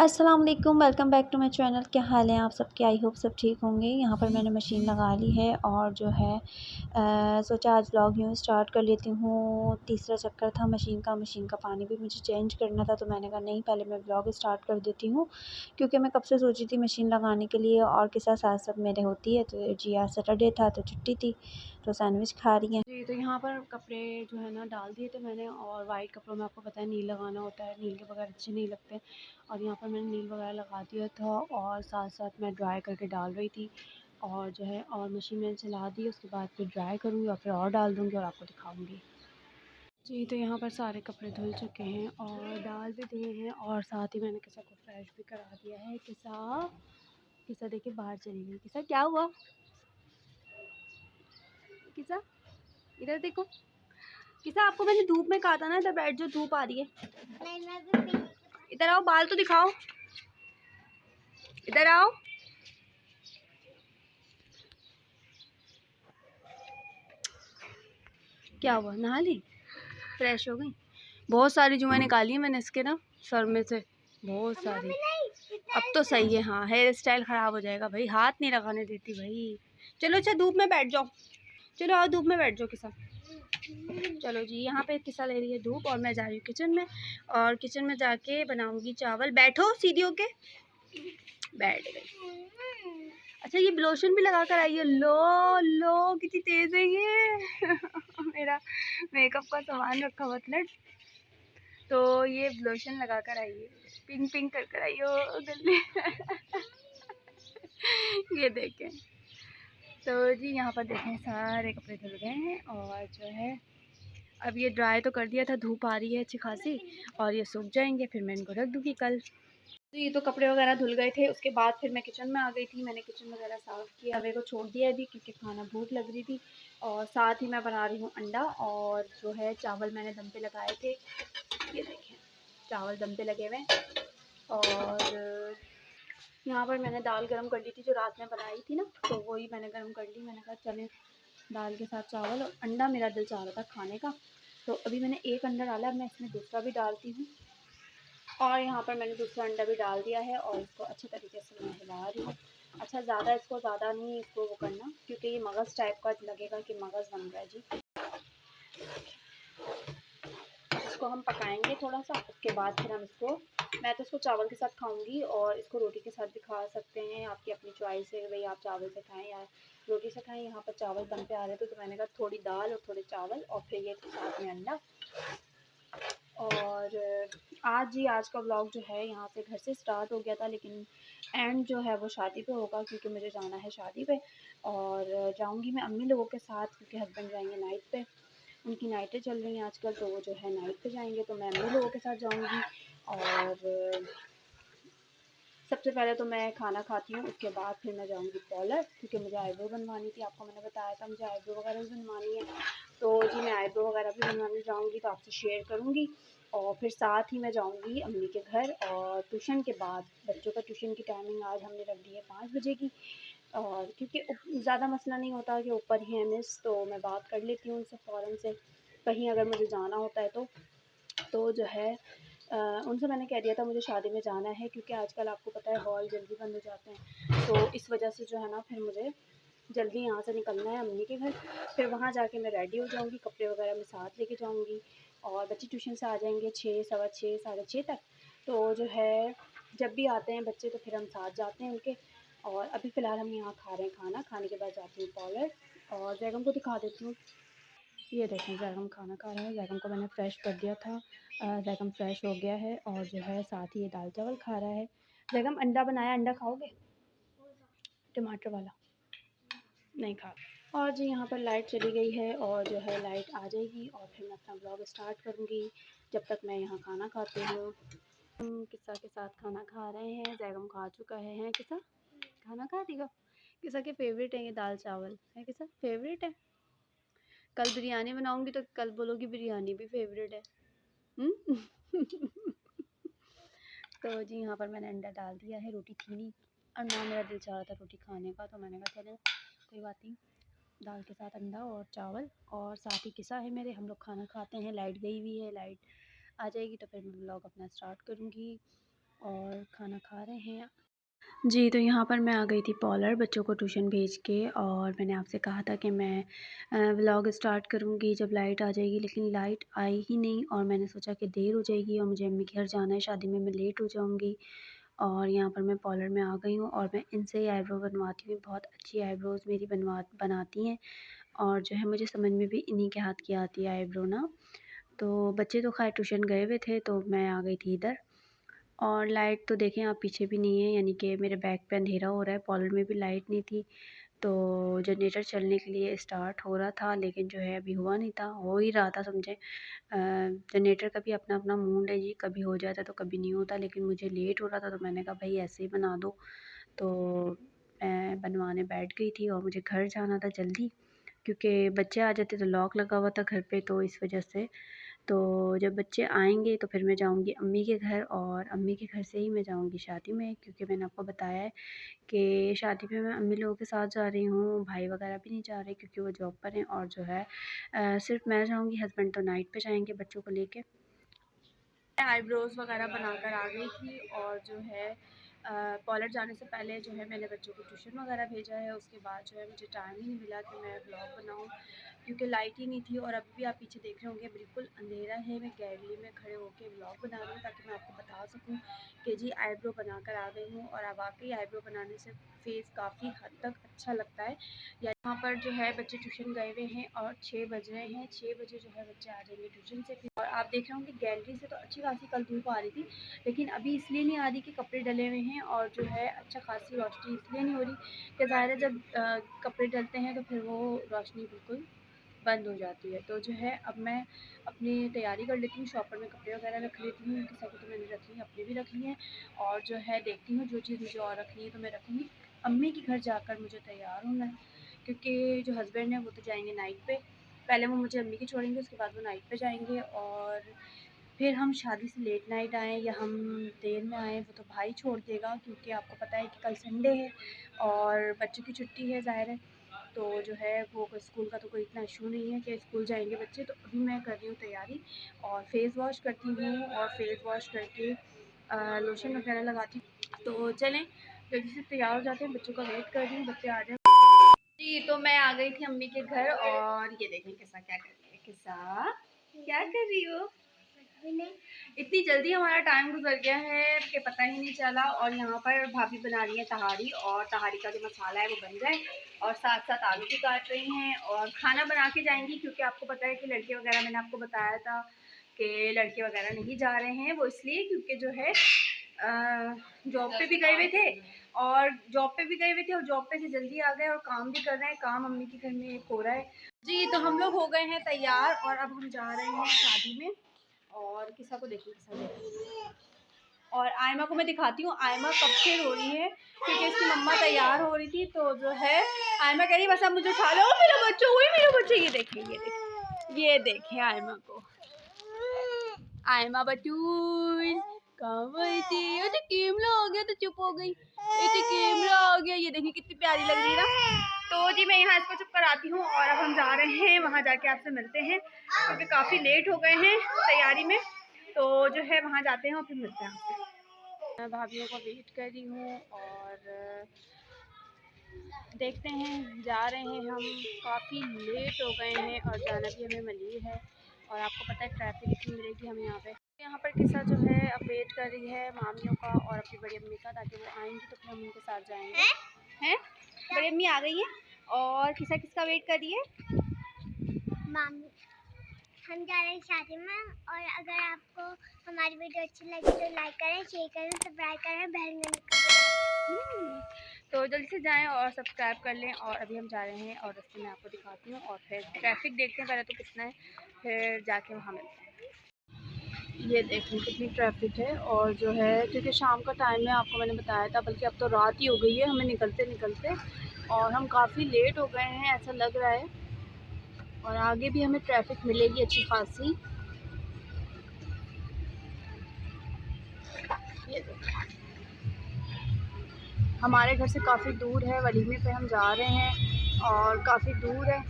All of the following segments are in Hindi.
अस्सलाम वालेकुम, welcome back to my channel. क्या हाल है आप सबके? आई होप सब ठीक होंगे। यहाँ पर मैंने मशीन लगा ली है और जो है सोचा आज व्लॉग यूँ स्टार्ट कर लेती हूँ। तीसरा चक्कर था मशीन का पानी भी मुझे चेंज करना था, तो मैंने कहा नहीं, पहले मैं व्लॉग स्टार्ट कर देती हूँ, क्योंकि मैं कब से सोची थी मशीन लगाने के लिए और के साथ साथ सब मेरे होती है। तो जी आज सैटरडे था तो छुट्टी थी, तो सैंडविच खा रही हैं जी। तो यहाँ पर कपड़े जो है ना डाल दिए थे मैंने, और वाइट कपड़ों में आपको पता है नील लगाना होता है, नील के बगैर अच्छे नहीं लगते। और यहाँ पर मैंने नील वगैरह लगा दिया था और साथ साथ मैं ड्राई करके डाल रही थी, और जो है और मशीन मैंने चला दी। उसके बाद फिर ड्राई करूँगी और फिर और डाल दूँगी और आपको दिखाऊँगी जी। तो यहाँ पर सारे कपड़े धुल चुके हैं और डाल भी दिए हैं, और साथ ही मैंने किसा को फ्रेश भी करा दिया है। किसा किसा देखिए बाहर चली गई। किसा क्या हुआ? किसा इधर देखो। किसा आपको मैंने धूप में कहा था ना, इधर बैठ जो, धूप आ रही है। इधर आओ, बाल तो दिखाओ, इधर आओ। क्या हुआ? नहा ली? फ्रेश हो गई? बहुत सारी जुएँ निकाली मैंने इसके ना सर में से, बहुत सारी। अब तो सही है। हाँ, हेयर स्टाइल ख़राब हो जाएगा भाई, हाथ नहीं लगाने देती भाई। चलो अच्छा धूप में बैठ जाओ, चलो आओ धूप में बैठ जाओ किसा। चलो जी, यहाँ पे किसा ले रही है धूप और मैं जा रही हूँ किचन में, और किचन में जाके बनाऊंगी चावल। बैठो सीधी होके। बैठ गई। अच्छा ये लोशन भी लगा कर आई है। लो लो कितनी तेज है ये। मेरा मेकअप का सामान रखा हुआ था ना, तो ये लोशन लगा कर आई है, पिंक पिंक कर आई हो गले। ये देखें। तो जी यहाँ पर देखें सारे कपड़े धुल गए हैं, और जो है अब ये ड्राई तो कर दिया था, धूप आ रही है अच्छी खासी, और ये सूख जाएंगे, फिर मैं इनको रख दूँगी कल। तो ये तो कपड़े वगैरह धुल गए थे। उसके बाद फिर मैं किचन में आ गई थी। मैंने किचन वगैरह साफ़ किया, हवे को छोड़ दिया अभी क्योंकि खाना भूख लग रही थी। और साथ ही मैं बना रही हूँ अंडा, और जो है चावल मैंने दम पे लगाए थे। ये देखें चावल दम पे लगे हुए हैं, और यहाँ पर मैंने दाल गरम कर ली थी जो रात में बनाई थी ना, तो वही मैंने गरम कर ली। मैंने कहा चलें दाल के साथ चावल और अंडा, मेरा दिल चाह रहा था खाने का, तो अभी मैंने एक अंडा डाला। अब मैं इसमें दूसरा भी डालती हूँ, और यहाँ पर मैंने दूसरा अंडा भी डाल दिया है, और इसको अच्छे तरीके से मैं हिला रही हूँ। अच्छा ज़्यादा नहीं इसको वो करना, क्योंकि ये मगज़ टाइप का लगेगा कि मगज़ बन रहा है जी। इसको हम पकाएंगे थोड़ा सा, उसके बाद फिर हम इसको, मैं तो इसको चावल के साथ खाऊंगी, और इसको रोटी के साथ भी खा सकते हैं, आपकी अपनी चॉइस है भाई, आप चावल से खाएं या रोटी से खाएं। यहाँ पर चावल बन पे आ रहे थे, तो मैंने कहा थोड़ी दाल और थोड़े चावल और फिर ये साथ में अंडा। और आज का व्लॉग जो है यहाँ से घर से स्टार्ट हो गया था, लेकिन एंड जो है वो शादी पे होगा, क्योंकि मुझे जाना है शादी पे, और जाऊँगी मैं अम्मी लोगों के साथ, क्योंकि हस्बैंड जाएंगे नाइट पे, उनकी नाइटें चल रही हैं आजकल, तो वो जो है नाइट पे जाएंगे, तो मैं अम्मी लोगों के साथ जाऊँगी। और सबसे पहले तो मैं खाना खाती हूँ, उसके बाद फिर मैं जाऊँगी पार्लर, क्योंकि मुझे आईब्रो बनवानी थी। आपको मैंने बताया था मुझे आईब्रो वगैरह भी बनवानी है, तो जी मैं आईब्रो वगैरह भी बनवाने जाऊँगी, तो आपसे शेयर करूँगी। और फिर साथ ही मैं जाऊँगी अम्मी के घर, और ट्यूशन के बाद बच्चों का ट्यूशन की टाइमिंग आज हमने रख दी है 5 बजे की। और क्योंकि ज़्यादा मसला नहीं होता कि ऊपर ही है मिस, तो मैं बात कर लेती हूँ उनसे फ़ौरन से, कहीं अगर मुझे जाना होता है तो जो है उनसे मैंने कह दिया था मुझे शादी में जाना है, क्योंकि आजकल आपको पता है हॉल जल्दी बंद हो जाते हैं, तो इस वजह से जो है ना फिर मुझे जल्दी यहाँ से निकलना है अम्मी के घर। फिर वहाँ जाके मैं रेडी हो जाऊँगी, कपड़े वगैरह मैं साथ लेके जाऊँगी, और बच्चे ट्यूशन से आ जाएंगे 6 सवा 6 साढ़े 6 तक। तो जो है जब भी आते हैं बच्चे, तो फिर हम साथ जाते हैं उनके। और अभी फ़िलहाल हम यहाँ खा रहे हैं खाना, खाने के बाद जाती हूँ पार्लर, और जैगम को दिखा देती हूँ। ये देखें जैगम खाना खा रहा है, जैगम को मैंने फ़्रेश कर दिया था, जैगम फ़्रेश हो गया है, और जो है साथ ही ये दाल चावल खा रहा है। जैगम अंडा बनाया, अंडा खाओगे? टमाटर वाला नहीं खा। और जी यहाँ पर लाइट चली गई है, और जो है लाइट आ जाएगी और फिर मैं अपना ब्लॉग स्टार्ट करूँगी। जब तक मैं यहाँ खाना खाती हूँ, हम किस्सा के साथ खाना खा रहे हैं। जैगम खा चुका है, हैं किस्सा? खाना खा देगा। किस्सा के फेवरेट है ये दाल चावल, है किस्सा फेवरेट है। कल बिरयानी बनाऊँगी तो कल बोलोगी बिरयानी भी फेवरेट है। तो जी यहाँ पर मैंने अंडा डाल दिया है, रोटी थी नहीं, और ना मेरा दिल चाह रहा था रोटी खाने का, तो मैंने कहा चलो कोई बात नहीं, दाल के साथ अंडा और चावल, और साथ ही किस्सा है मेरे, हम लोग खाना खाते हैं। लाइट गई हुई है, लाइट आ जाएगी तो फिर मैं व्लॉग अपना स्टार्ट करूँगी। और खाना खा रहे हैं। जी, तो यहाँ पर मैं आ गई थी पॉलर बच्चों को ट्यूशन भेज के, और मैंने आपसे कहा था कि मैं व्लॉग स्टार्ट करूँगी जब लाइट आ जाएगी, लेकिन लाइट आई ही नहीं और मैंने सोचा कि देर हो जाएगी और मुझे अम्मी के घर जाना है, शादी में मैं लेट हो जाऊँगी। और यहाँ पर मैं पॉलर में आ गई हूँ और मैं इनसे ही आईब्रो बनवाती हूँ। बहुत अच्छी आईब्रोज़ मेरी बनाती हैं, और जो है मुझे समझ में भी इन्हीं के हाथ की आती है आईब्रो ना। तो बच्चे तो खैर ट्यूशन गए हुए थे, तो मैं आ गई थी इधर। और लाइट तो देखें आप पीछे भी नहीं है, यानी कि मेरे बैक पे अंधेरा हो रहा है। पॉलर में भी लाइट नहीं थी, तो जनरेटर चलने के लिए स्टार्ट हो रहा था, लेकिन जो है अभी हुआ नहीं था। हो ही रहा था समझे। जनरेटर का भी अपना अपना मूड है जी, कभी हो जाता है तो कभी नहीं होता, लेकिन मुझे लेट हो रहा था तो मैंने कहा भाई ऐसे ही बना दो। तो मैं बनवाने बैठ गई थी और मुझे घर जाना था जल्दी, क्योंकि बच्चे आ जाते तो लॉक लगा हुआ था घर पे, तो इस वजह से। तो जब बच्चे आएँगे तो फिर मैं जाऊँगी अम्मी के घर, और अम्मी के घर से ही मैं जाऊँगी शादी में, क्योंकि मैंने आपको बताया है कि शादी में मैं अम्मी लोगों के साथ जा रही हूँ। भाई वगैरह भी नहीं जा रहे क्योंकि वो जॉब पर हैं, और जो है सिर्फ मैं जाऊँगी, हस्बैंड तो नाइट पे जाएंगे बच्चों को लेके। आईब्रोज़ वगैरह बनाकर आ गई थी, और जो है कॉलेज जाने से पहले जो है मैंने बच्चों को ट्यूशन वगैरह भेजा है। उसके बाद जो है मुझे टाइम ही नहीं मिला कि मैं ब्लॉग बनाऊँ, क्योंकि लाइट ही नहीं थी। और अभी भी आप पीछे देख रहे होंगे बिल्कुल अंधेरा है। मैं गैलरी में खड़े होकर ब्लॉग बना रही हूँ ताकि मैं आपको बता सकूँ कि जी आईब्रो बनाकर आ गई हूँ। और अब वाकई आईब्रो बनाने से फेस काफ़ी हद तक अच्छा लगता है। यहाँ पर जो है बच्चे ट्यूशन गए हुए हैं और 6 बज रहे हैं। 6 बजे जो है बच्चे आ जाएंगे ट्यूशन से। और आप देख रहे होंगे गैलरी से तो अच्छी खासी कल धूप आ रही थी, लेकिन अभी इसलिए नहीं आ रही कि कपड़े डले हुए हैं, और जो है अच्छा खासी रोशनी इसलिए नहीं हो रही कि ज़ाहिर है जब कपड़े डलते हैं तो फिर वो रोशनी बिल्कुल बंद हो जाती है। तो जो है अब मैं अपनी तैयारी कर लेती हूँ, शॉपर में कपड़े वगैरह रख लेती हूँ, किसी को तो मैंने रख ली, अपने भी रख लिए हैं। और जो है देखती हूँ जो चीज़ मुझे और रखनी है तो मैं रखूँगी। अम्मी के घर जाकर मुझे तैयार होना है, क्योंकि जो हस्बैंड है वो तो जाएंगे नाइट पे। पहले वो मुझे अम्मी के छोड़ेंगे, उसके बाद वो नाइट पे जाएंगे, और फिर हम शादी से लेट नाइट आएँ या हम देर में आएँ वो तो भाई छोड़ देगा, क्योंकि आपको पता है कि कल संडे है और बच्चों की छुट्टी है ज़ाहिर है। तो जो है वो स्कूल का तो कोई इतना इशू नहीं है कि स्कूल जाएंगे बच्चे। तो अभी मैं कर रही हूँ तैयारी, और फेस वॉश करती हूँ, और फेस वॉश करके लोशन वगैरह लगाती हूँ। तो चलें जल्दी से तैयार हो जाते हैं, बच्चों का वेट कर रही हूँ, बच्चे आ जाए। जी, तो मैं आ गई थी अम्मी के घर, और ये देखें किस्सा क्या कर रही है। किस्सा क्या कर रही हो? इतनी जल्दी हमारा टाइम गुजर गया है कि पता ही नहीं चला। और यहाँ पर भाभी बना रही है तहारी, और तहारी का जो मसाला है वो बन जाए, और साथ साथ आलू भी काट रही हैं और खाना बना के जाएंगी, क्योंकि आपको पता है कि लड़के वगैरह, मैंने आपको बताया था कि लड़के वगैरह नहीं जा रहे हैं। वो इसलिए क्योंकि जो है जॉब पे भी गए हुए थे, और जॉब पे से जल्दी आ गए, और काम भी कर रहे हैं। काम अम्मी के घर में एक हो रहा है। जी, तो हम लोग हो गए हैं तैयार, और अब हम जा रहे हैं शादी में। और किसा को देखिए, किसा देखिए, और आयमा को मैं दिखाती हूँ। आयमा कब से रो रही है क्योंकि इसकी मम्मा तैयार हो रही थी, तो जो है आयमा कह रही बस अब मुझे उठा लो, मेरा बच्चा हुई, मेरा बच्चा। ये देखिए, ये देखें आयमा को। आयमा बटूल कहाँ गई थी? ये तो कैमरा आ गया तो चुप हो गई। ये तो कैमरा आ गया, ये देखिए कितनी प्यारी लग रही है ना। तो जी मैं यहाँ इसको चुप कराती हूँ, और अब हम जा रहे हैं वहाँ जाके आपसे मिलते हैं, क्योंकि काफ़ी लेट हो गए हैं तैयारी में। तो जो है वहाँ जाते हैं और फिर मिलते हैं आपसे। मैं भाभीयों को वेट कर रही हूँ, और देखते हैं जा रहे हैं हम। काफ़ी लेट हो गए हैं और जाना भी हमें मलीर है, और आपको पता है ट्रैफिक इतनी मिलेगी हमें यहाँ पर किस्सा जो है अब वेट कर रही है मामियों का और अपनी बड़ी अम्मी का, ताकि वो आएंगी तो फिर हम उनके साथ जाएंगे। हैं बड़ी अम्मी आ गई है, और किस्सा किसका वेट कर रही है? मामी। हम जा रहे हैं शादी में, और अगर आपको हमारी वीडियो अच्छी लगी तो लाइक करें, शेयर करें, सब्सक्राइब करें, बेल घंटी। तो जल्दी से जाएं और सब्सक्राइब कर लें। और अभी हम जा रहे हैं, और रास्ते में आपको दिखाती हूँ, और फिर ट्रैफिक देखते हैं पहले तो कितना है, फिर जाके वहाँ मिलते हैं। ये देखें कितनी ट्रैफिक है, और जो है क्योंकि शाम का टाइम है, आपको मैंने बताया था, बल्कि अब तो रात ही हो गई है हमें निकलते निकलते, और हम काफ़ी लेट हो गए हैं ऐसा लग रहा है। और आगे भी हमें ट्रैफिक मिलेगी अच्छी खासी। ये हमारे घर से काफ़ी दूर है, वलीमे पे हम जा रहे हैं और काफ़ी दूर है।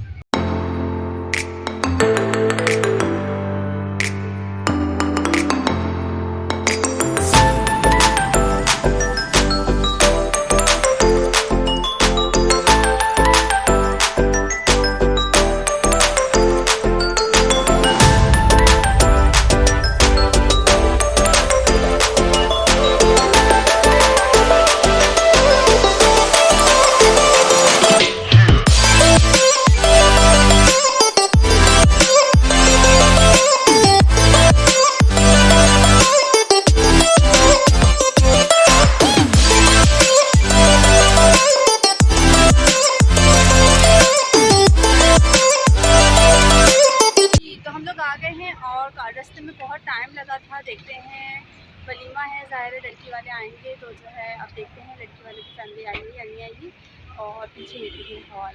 भी लगा था। देखते हैं, वलीमा है, ज़ाहिर है लड़की वाले आएंगे तो जो है अब देखते हैं लड़की वाले की फैमिली आएंगी या नहीं आएगी। और पीछे ये देखिए हॉल,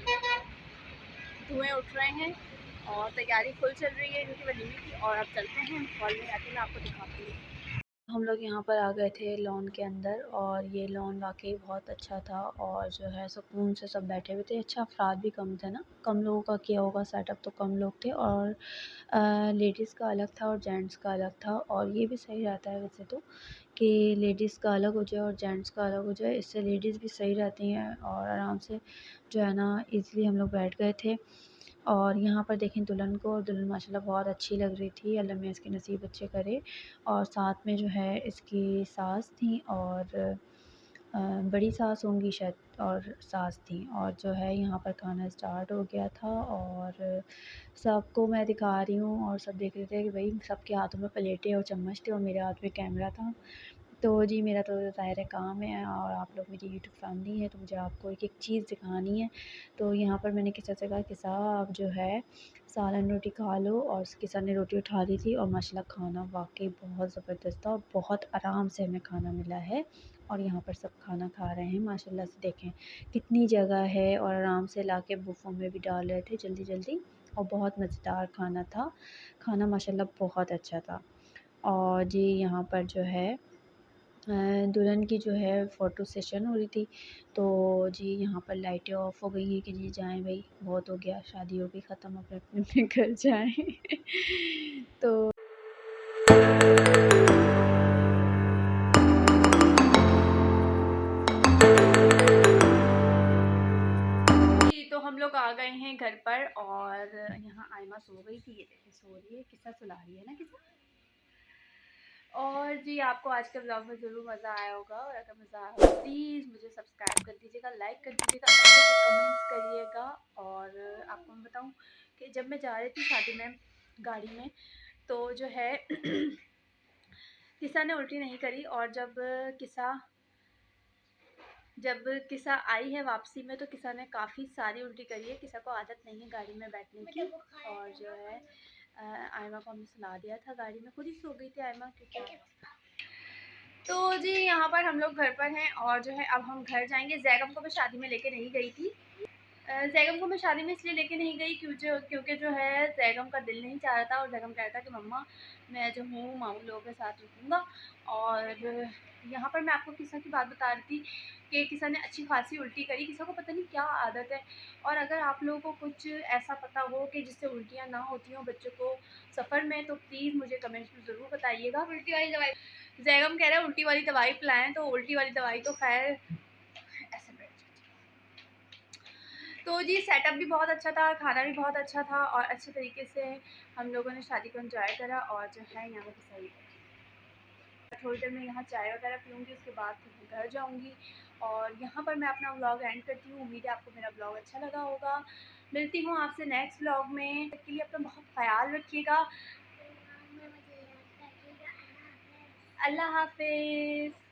धुएँ उठ रहे हैं और तैयारी फुल चल रही है इनकी वलीमे की। और अब चलते हैं हॉल में, आके मैं आपको दिखाती हूँ। हम लोग यहाँ पर आ गए थे लॉन के अंदर और ये लॉन वाकई बहुत अच्छा था और जो है सुकून से सब बैठे हुए थे। अच्छा अफराद भी कम थे ना, कम लोगों का किया होगा सेटअप, तो कम लोग थे और लेडीज़ का अलग था और जेंट्स का अलग था। और ये भी सही रहता है वैसे तो कि लेडीज़ का अलग हो जाए और जेंट्स का अलग हो जाए, इससे लेडीज़ भी सही रहती हैं और आराम से जो है ना ईज़िली हम लोग बैठ गए थे। और यहाँ पर देखें दुल्हन को, और दुल्हन माशाल्लाह बहुत अच्छी लग रही थी, अल्लाह मियाँ इसके नसीब अच्छे करे। और साथ में जो है इसकी सास थी और बड़ी सास होंगी शायद, और सास थी। और जो है यहाँ पर खाना स्टार्ट हो गया था और सबको मैं दिखा रही हूँ और सब देख रहे थे कि भाई सबके हाथों में प्लेटें और चम्मच थे और मेरे हाथ में कैमरा था। तो जी मेरा तो ज़ाहिर है काम है और आप लोग मेरी यूट्यूब फैमिली है, तो मुझे आपको एक-एक चीज़ दिखानी है। तो यहाँ पर मैंने किसा से कहा किसा आप जो है सालन रोटी खा लो, और किसा ने रोटी उठा ली थी और माशाल्लाह खाना वाक़ई बहुत ज़बरदस्त था और बहुत आराम से हमें खाना मिला है। और यहाँ पर सब खाना खा रहे हैं माशाल्लाह से, देखें कितनी जगह है और आराम से लाके बुफ़ों में भी डाल रहे थे जल्दी-जल्दी और बहुत मज़ेदार खाना था। खाना माशाल्लाह बहुत अच्छा था। और जी यहाँ पर जो है दुल्हन की जो है फ़ोटो सेशन हो रही थी। तो जी यहाँ पर लाइटें ऑफ़ हो गई हैं कि जी जाएँ भई, बहुत हो गया, शादी हो गई ख़त्म, अपने-अपने घर जाएँ। तो जी, तो हम लोग आ गए हैं घर पर और यहाँ आयमा सो गई थी, ये देखिए सो रही है, किस्सा सुला रही है ना किस्सा। और जी आपको आज के ब्लॉग में ज़रूर मज़ा आया होगा और अगर मज़ा आया हो प्लीज़ मुझे सब्सक्राइब कर दीजिएगा, लाइक कर दीजिएगा, अच्छे से कमेंट्स करिएगा। और आपको मैं बताऊँ कि जब मैं जा रही थी शादी में गाड़ी में, तो जो है किसा ने उल्टी नहीं करी। और जब किसा आई है वापसी में तो किसा ने काफ़ी सारी उल्टी करी है। किसा को आदत नहीं है गाड़ी में बैठने की। और जो है आयमा को हमने सुला दिया था गाड़ी में, खुद ही सो गई थी आयमा क्योंकि। तो जी यहाँ पर हम लोग घर पर हैं और जो है अब हम घर जाएंगे। जैगम को मैं शादी में लेके नहीं गई थी। जैगम को मैं शादी में इसलिए लेके नहीं गई क्योंकि जो है जैगम का दिल नहीं चाह रहा था और जैगम कह रहा था कि मम्मा मैं जो हूँ मामू लोगों के साथ रुकूँगा। और यहाँ पर मैं आपको किसा की बात बता रही थी कि किसा ने अच्छी खासी उल्टी करी। किसा को पता नहीं क्या आदत है। और अगर आप लोगों को कुछ ऐसा पता हो कि जिससे उल्टियाँ ना होती हों बच्चों को सफ़र में, तो प्लीज़ मुझे कमेंट्स में ज़रूर बताइएगा। उल्टी वाली दवाई जैगम कह रहा है उल्टी वाली दवाई पिलाएं, तो उल्टी वाली दवाई तो खैर ऐसे बैठ जाती है। तो जी सेटअप भी बहुत अच्छा था, खाना भी बहुत अच्छा था और अच्छे तरीके से हम लोगों ने शादी को एंजॉय करा। और जो है यहाँ पर सही थोड़ी देर में यहाँ चाय वगैरह पीऊँगी, उसके बाद फिर मैं घर जाऊँगी। और यहाँ पर मैं अपना व्लॉग एंड करती हूँ। उम्मीद है आपको मेरा व्लॉग अच्छा लगा होगा। मिलती हूँ आपसे नेक्स्ट व्लॉग में, तब के लिए अपना बहुत ख्याल रखिएगा। अल्लाह हाफ़िज़।